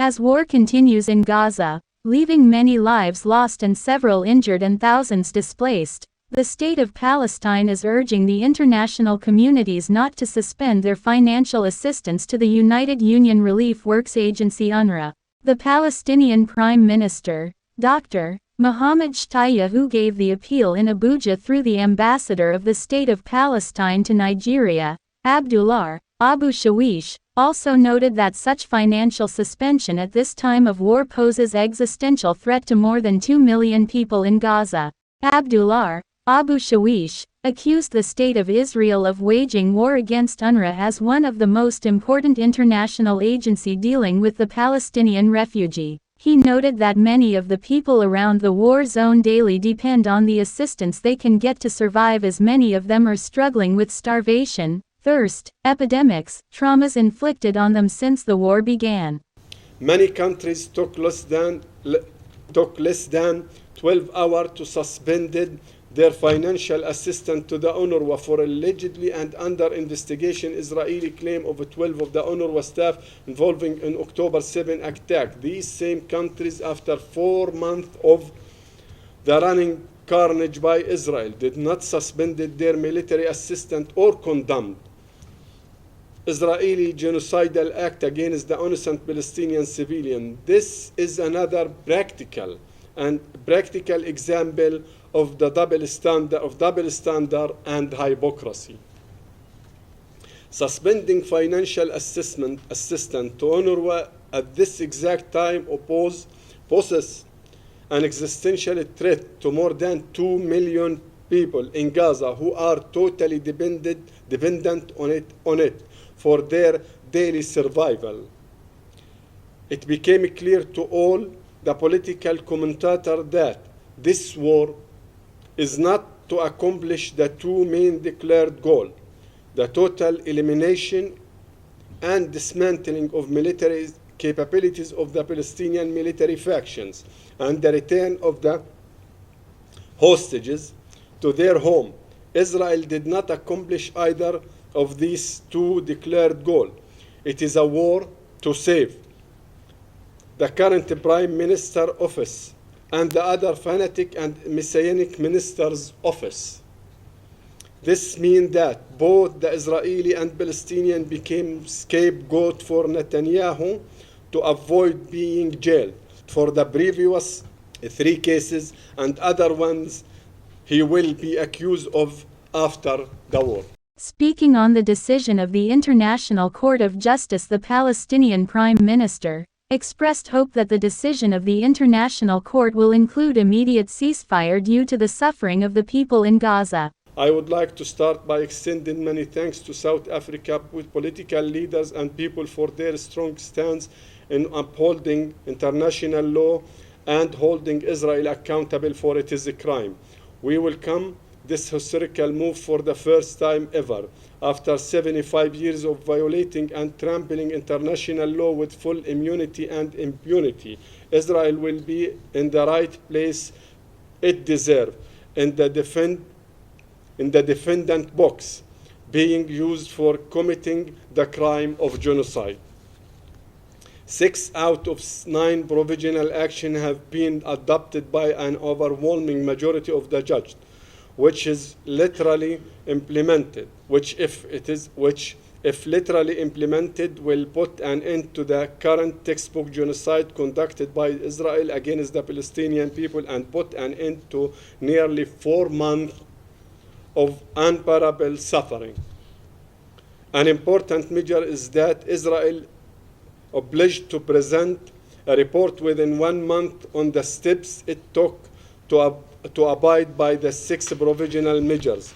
As war continues in Gaza, leaving many lives lost and several injured and thousands displaced, the state of Palestine is urging the international communities not to suspend their financial assistance to the United Union Relief Works Agency UNRWA. The Palestinian Prime Minister, Dr. Mohammed Shtayyeh, who gave the appeal in Abuja through the ambassador of the State of Palestine to Nigeria, Abdullah Abu Shawish, also noted that such financial suspension at this time of war poses existential threat to more than 2 million people in Gaza. Abdullah Abu Shawish accused the State of Israel of waging war against UNRWA as one of the most important international agencies dealing with the Palestinian refugee. He noted that many of the people around the war zone daily depend on the assistance they can get to survive, as many of them are struggling with starvation, thirst, epidemics, traumas inflicted on them since the war began. Many countries took less than 12 hours to suspend their financial assistance to the UNRWA for allegedly and under investigation Israeli claim of 12 of the UNRWA staff involving in October 7 attack. These same countries, after 4 months of the running carnage by Israel, did not suspend their military assistance or condemned Israeli genocidal act against the innocent Palestinian civilian. This is another practical example of the double standard and hypocrisy. Suspending financial assistance to UNRWA at this exact time poses an existential threat to more than 2 million people in Gaza who are totally dependent on it for their daily survival. It became clear to all the political commentators that this war is not to accomplish the two main declared goals: the total elimination and dismantling of military capabilities of the Palestinian military factions and the return of the hostages to their home. Israel did not accomplish either of these two declared goals. It is a war to save the current Prime Minister office and the other fanatic and messianic minister's office. This means that both the Israeli and Palestinian became scapegoat for Netanyahu to avoid being jailed for the previous 3 cases and other ones he will be accused of after the war. Speaking on the decision of the International Court of Justice, the Palestinian Prime Minister expressed hope that the decision of the International Court will include immediate ceasefire due to the suffering of the people in Gaza. I would like to start by extending many thanks to South Africa with political leaders and people for their strong stance in upholding international law and holding Israel accountable for its crime. We welcome this historical move for the first time ever. After 75 years of violating and trampling international law with full immunity and impunity, Israel will be in the right place it deserves, in the defendant box, being used for committing the crime of genocide. 6 out of 9 provisional actions have been adopted by an overwhelming majority of the judges, which is literally implemented, which if literally implemented will put an end to the current textbook genocide conducted by Israel against the Palestinian people and put an end to nearly 4 months of unbearable suffering. An important measure is that Israel obliged to present a report within 1 month on the steps it took to abide by the 6 provisional measures.